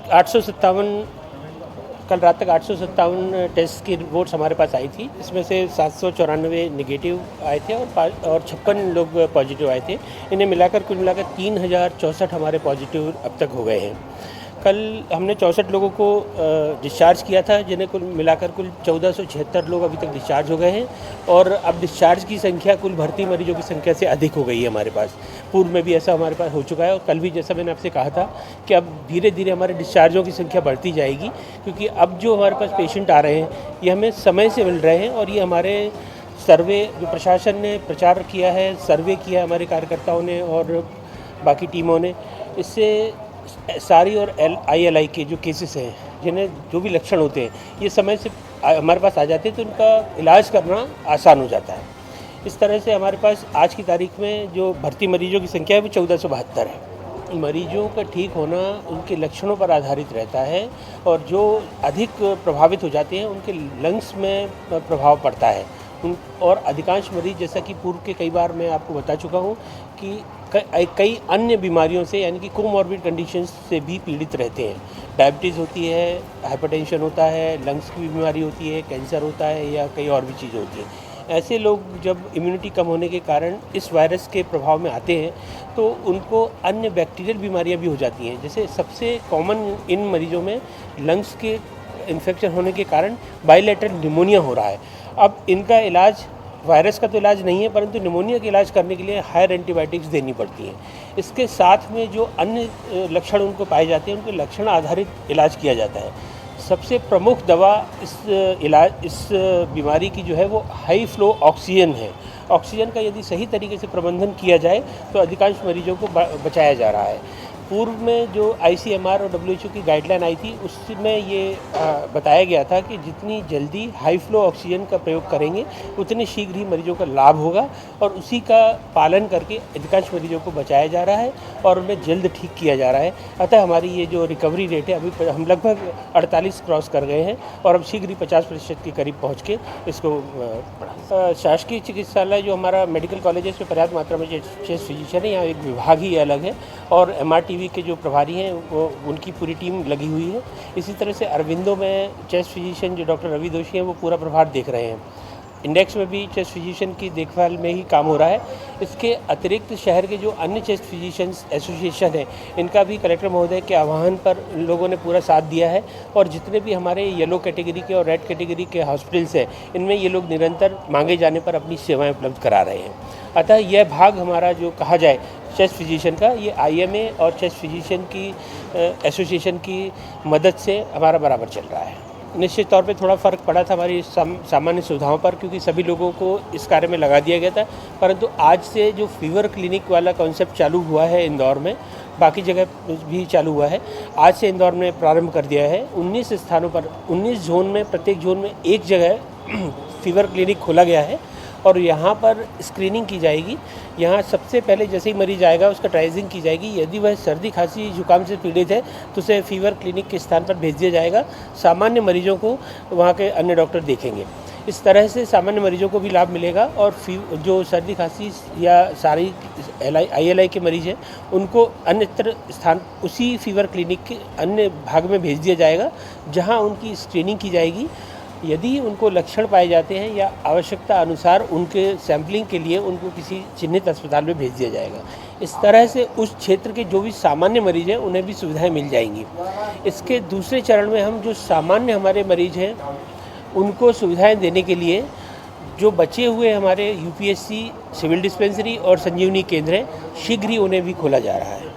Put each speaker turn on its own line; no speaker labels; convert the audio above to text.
857 कल रात तक 857 टेस्ट की रिपोर्ट्स हमारे पास आई थी। इसमें से 794 नेगेटिव आए थे और 56 लोग पॉजिटिव आए थे। इन्हें मिलाकर कुल मिलाकर 3064 हमारे पॉजिटिव अब तक हो गए हैं। कल हमने 64 लोगों को डिस्चार्ज किया था, जिन्हें कुल मिलाकर कुल 1476 लोग अभी तक डिस्चार्ज हो गए हैं और अब डिस्चार्ज की संख्या कुल भर्ती मरीजों की संख्या से अधिक हो गई है हमारे पास। पूर्व में भी ऐसा हमारे पास हो चुका है और कल भी जैसा मैंने आपसे कहा था कि अब धीरे धीरे हमारे डिस्चार्जों की संख्या बढ़ती जाएगी, क्योंकि अब जो हमारे पास पेशेंट आ रहे हैं ये हमें समय से मिल रहे हैं और ये हमारे सर्वे जो प्रशासन ने प्रचार किया है, सर्वे किया है हमारे कार्यकर्ताओं ने और बाकी टीमों ने, इससे सारी और ILI के जो केसेस हैं, जिन्हें जो भी लक्षण होते हैं, ये समय से हमारे पास आ जाते हैं तो उनका इलाज करना आसान हो जाता है। इस तरह से हमारे पास आज की तारीख में जो भर्ती मरीजों की संख्या है वो 1472 है। मरीजों का ठीक होना उनके लक्षणों पर आधारित रहता है और जो अधिक प्रभावित हो जाते हैं उनके लंग्स में प्रभाव पड़ता है। और अधिकांश मरीज, जैसा कि पूर्व के कई बार मैं आपको बता चुका हूँ कि कई अन्य बीमारियों से यानी कि कोमॉर्बिड कंडीशंस से भी पीड़ित रहते हैं। डायबिटीज़ होती है, हाइपरटेंशन होता है, लंग्स की बीमारी होती है, कैंसर होता है या कई और भी चीज़ें होती हैं। ऐसे लोग जब इम्यूनिटी कम होने के कारण इस वायरस के प्रभाव में आते हैं तो उनको अन्य बैक्टीरियल बीमारियां भी हो जाती हैं। जैसे सबसे कॉमन इन मरीजों में लंग्स के इन्फेक्शन होने के कारण बाइलेटरल निमोनिया हो रहा है। अब इनका इलाज, वायरस का तो इलाज नहीं है, परंतु निमोनिया का इलाज करने के लिए हायर एंटीबायोटिक्स देनी पड़ती हैं। इसके साथ में जो अन्य लक्षण उनको पाए जाते हैं, उनके लक्षण आधारित इलाज किया जाता है। सबसे प्रमुख दवा इस बीमारी की जो है वो हाई फ्लो ऑक्सीजन है। ऑक्सीजन का यदि सही तरीके से प्रबंधन किया जाए तो अधिकांश मरीजों को बचाया जा रहा है। पूर्व में जो ICMR और WHO की गाइडलाइन आई थी उसमें ये बताया गया था कि जितनी जल्दी हाई फ्लो ऑक्सीजन का प्रयोग करेंगे उतने शीघ्र ही मरीजों का लाभ होगा और उसी का पालन करके अधिकांश मरीजों को बचाया जा रहा है और उन्हें जल्द ठीक किया जा रहा है। अतः हमारी ये जो रिकवरी रेट है, अभी हम लगभग 48 क्रॉस कर गए हैं और अब शीघ्र ही 50% के करीब पहुँच के इसको बढ़ा। शासकीय चिकित्सालय जो हमारा मेडिकल कॉलेज है, इसमें पर्याप्त मात्रा में चेस्ट फिजिशियन है। यहाँ एक विभाग ही अलग है और MRTV के जो प्रभारी हैं वो उनकी पूरी टीम लगी हुई है। इसी तरह से अरविंदो में चेस्ट फिजिशियन जो डॉक्टर रवि दोषी हैं वो पूरा प्रभार देख रहे हैं। इंडेक्स में भी चेस्ट फिजिशियन की देखभाल में ही काम हो रहा है। इसके अतिरिक्त शहर के जो अन्य चेस्ट फिजिशियंस एसोसिएशन है, इनका भी कलेक्टर महोदय के आह्वान पर लोगों ने पूरा साथ दिया है और जितने भी हमारे येलो कैटेगरी के और रेड कैटेगरी के हॉस्पिटल्स हैं, इनमें ये लोग निरंतर मांगे जाने पर अपनी सेवाएं उपलब्ध करा रहे हैं। अतः यह भाग हमारा जो कहा जाए चेस्ट फिजिशियन का, ये IMA और चेस्ट फिजिशियन की एसोसिएशन की मदद से हमारा बराबर चल रहा है। निश्चित तौर पे थोड़ा फ़र्क पड़ा था हमारी सामान्य सुविधाओं पर, क्योंकि सभी लोगों को इस कार्य में लगा दिया गया था। परंतु आज से जो फीवर क्लिनिक वाला कॉन्सेप्ट चालू हुआ है इंदौर में, बाकी जगह भी चालू हुआ है, आज से इंदौर में प्रारंभ कर दिया है। 19 स्थानों पर 19 जोन में, प्रत्येक जोन में एक जगह फीवर क्लिनिक खोला गया है और यहाँ पर स्क्रीनिंग की जाएगी। यहाँ सबसे पहले जैसे ही मरीज आएगा उसका ट्राइजिंग की जाएगी। यदि वह सर्दी खांसी जुकाम से पीड़ित है तो उसे फीवर क्लिनिक के स्थान पर भेज दिया जाएगा। सामान्य मरीजों को वहाँ के अन्य डॉक्टर देखेंगे। इस तरह से सामान्य मरीजों को भी लाभ मिलेगा और जो सर्दी खांसी या सारी ILI के मरीज हैं उनको अन्यत्र स्थान उसी फीवर क्लिनिक के अन्य भाग में भेज दिया जाएगा, जहाँ उनकी स्क्रीनिंग की जाएगी। यदि उनको लक्षण पाए जाते हैं या आवश्यकता अनुसार उनके सैंपलिंग के लिए उनको किसी चिन्हित अस्पताल में भेज दिया जाएगा। इस तरह से उस क्षेत्र के जो भी सामान्य मरीज हैं उन्हें भी सुविधाएं मिल जाएंगी। इसके दूसरे चरण में हम जो सामान्य हमारे मरीज हैं उनको सुविधाएं देने के लिए जो बचे हुए हमारे UPSC सिविल डिस्पेंसरी और संजीवनी केंद्र हैं, शीघ्र ही उन्हें भी खोला जा रहा है।